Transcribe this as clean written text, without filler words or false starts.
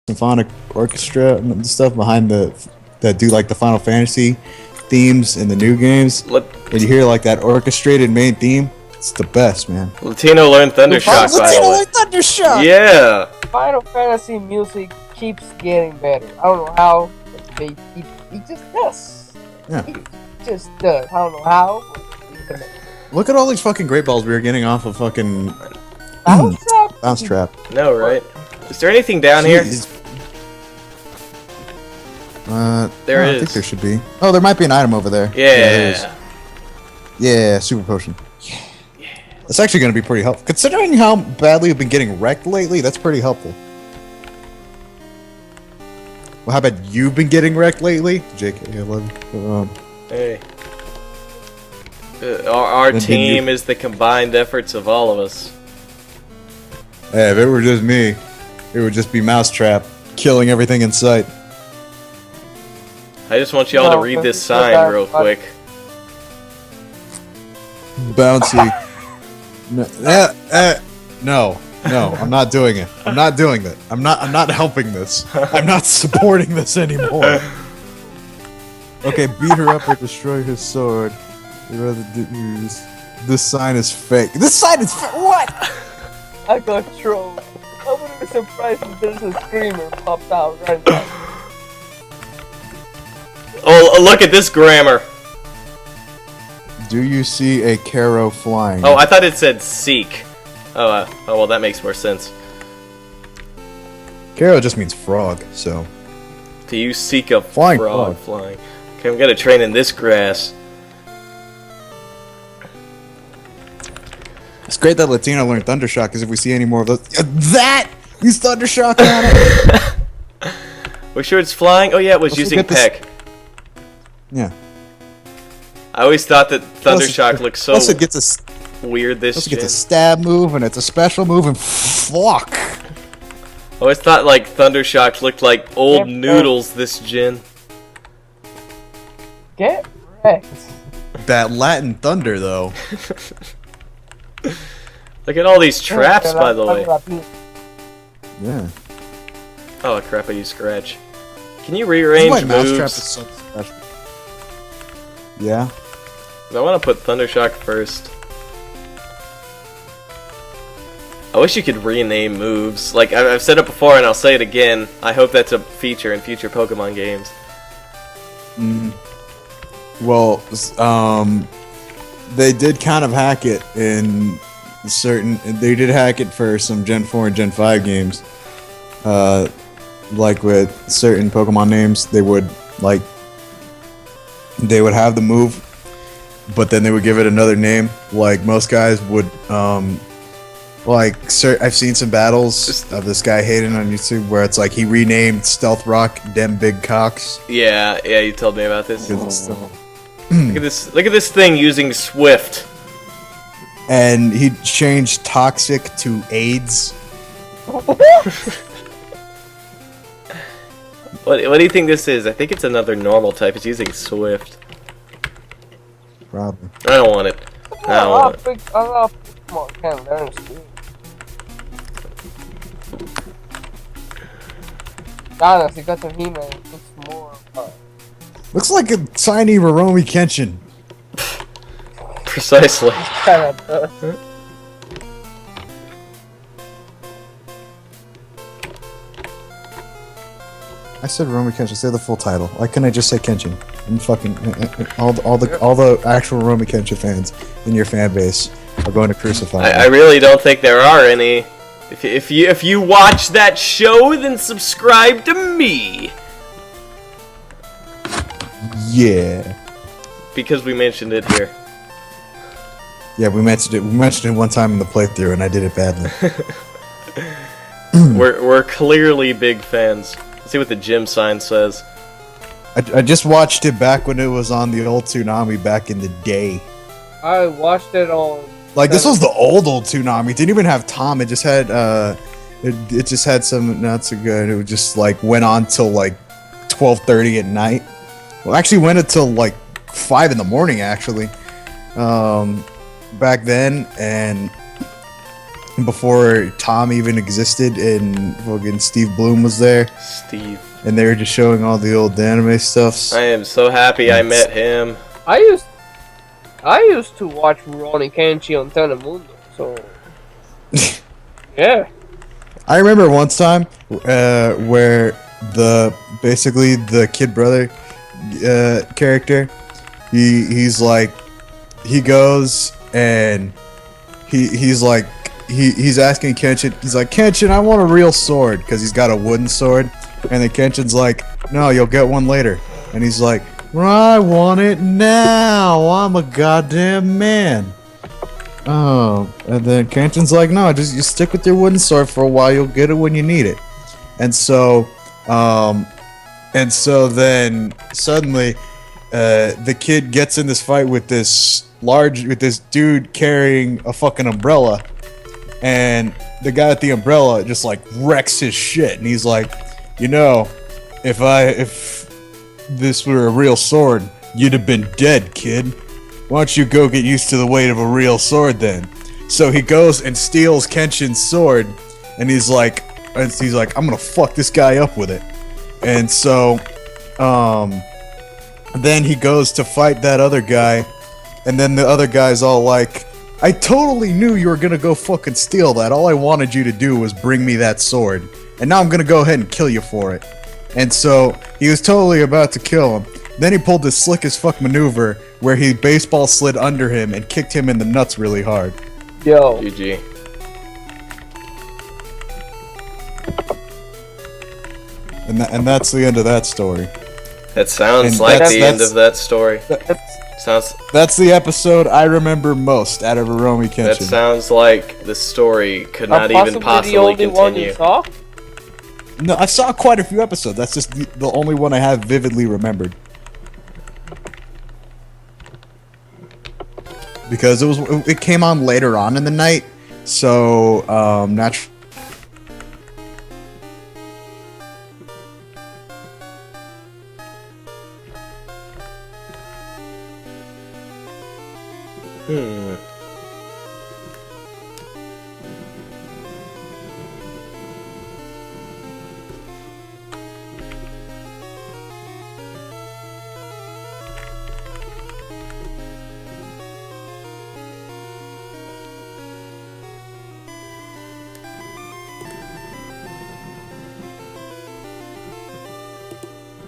symphonic orchestra and stuff behind that do like the Final Fantasy themes in the new games. When you hear like that orchestrated main theme, it's the best, man. Latino learned Thundershock, by the way. Thundershock! Yeah! Final Fantasy music keeps getting better. I don't know how, but he just does. Yeah. He just does. I don't know how, but Look at all these fucking great balls we were getting off of fucking Bounce Trap. No, right? Is there anything down here? There is. I think there should be. Oh, there might be an item over there. Yeah. Yeah, super potion. Yeah. That's actually going to be pretty helpful. Considering how badly we've been getting wrecked lately, that's pretty helpful. Well, how about you've been getting wrecked lately? JK, I love you. Hey. Our team is the combined efforts of all of us. Hey, if it were just me, it would just be Mousetrap, killing everything in sight. I just want y'all to read this sign real quick. Bouncy. No, I'm not doing it. I'm not doing that. I'm not helping this. I'm not supporting this anymore. Okay, beat her up or destroy her sword. You'd rather use. This sign is fake. This sign is what? I got trolled. I wouldn't be surprised if there's a screamer popped out right now. Oh, look at this grammar. Do you see a Caro flying? Oh, I thought it said seek. Oh, well, that makes more sense. Caro just means frog, so. Do you seek a flying frog flying? Okay, I'm gonna train in this grass. It's great that Latino learned Thundershock, because if we see any more of those, use Thundershock on it. We're sure it's flying. Oh yeah, it was using Peck. Yeah. I always thought that Thundershock looked so plus it gets weird this gen. It gets a stab move, and it's a special move, and fuck. I always thought like Thundershock looked like old noodles this gen. Get wrecked. That Latin thunder, though. Look at all these traps, by the way. Yeah. Oh crap! I used scratch. Can you rearrange moves? Mousetrap is so special. Yeah. I want to put Thundershock first. I wish you could rename moves. Like, I've said it before and I'll say it again. I hope that's a feature in future Pokemon games. Well, they did kind of hack it in certain... They did hack it for some Gen 4 and Gen 5 games. Like with certain Pokemon names, they would, like... They would have the move, but then they would give it another name. Like, most guys would, I've seen some battles of this guy Hayden on YouTube where it's like he renamed Stealth Rock Dem Big Cocks. Yeah, you told me about this. Look at this thing using Swift. And he changed Toxic to AIDS. What do you think this is? I think it's another normal type. It's using Swift. Probably. I don't want it. I don't want it. A lot of Pokemon can learn Swift. Honestly, got the He-Man. It's more. Looks like a tiny Roromi Kenshin. Precisely. Kind of does. I said Roromi Kenshin. Say the full title. Why couldn't I just say Kenshin? I'm fucking all the actual Roromi Kenshin fans in your fan base are going to crucify me. I really don't think there are any. If you watch that show, then subscribe to me. Yeah. Because we mentioned it here. Yeah, we mentioned it. We mentioned it one time in the playthrough, and I did it badly. We're clearly big fans. Let's see what the gym sign says. I just watched it back when it was on the old Toonami back in the day. I watched it on. Like, this was the old Toonami. It didn't even have Tom. It just had it just had some not so good. It just like went on till like 12:30 at night. Well, actually went until like 5 in the morning actually. Back then, and before Tom even existed, and fucking Steve Bloom was there, Steve. and they were just showing all the old anime stuff. I am so happy I met him. I used to watch Rurouni Kenshin on Touhoumon, so yeah. I remember one time where basically the kid brother character, he's like, he goes and he's asking Kenshin, he's like, Kenshin, I want a real sword, because he's got a wooden sword, and then Kenshin's like, no, you'll get one later, and he's like, I want it now, I'm a goddamn man. Oh, and then Kenshin's like, no, just you stick with your wooden sword for a while, you'll get it when you need it. And so then suddenly the kid gets in this fight with this dude carrying a fucking umbrella, and the guy with the umbrella just like wrecks his shit, and he's like, you know, if this were a real sword, you'd have been dead, kid. Why don't you go get used to the weight of a real sword then? So he goes and steals Kenshin's sword, and he's like, I'm gonna fuck this guy up with it. And so, then he goes to fight that other guy, and then the other guy's all like, I totally knew you were gonna go fucking steal that. All I wanted you to do was bring me that sword, and now I'm gonna go ahead and kill you for it. And so he was totally about to kill him. Then he pulled this slick as fuck maneuver where he baseball slid under him and kicked him in the nuts really hard. Yo. GG. And that's the end of that story. That sounds And like that's- the end of that story. Sounds. That's the episode I remember most out of Rurouni Kenshin. That sounds like the story could not even possibly the only one you continue. saw? No, I saw quite a few episodes. That's just the only one I have vividly remembered. Because it came on later on in the night, so naturally.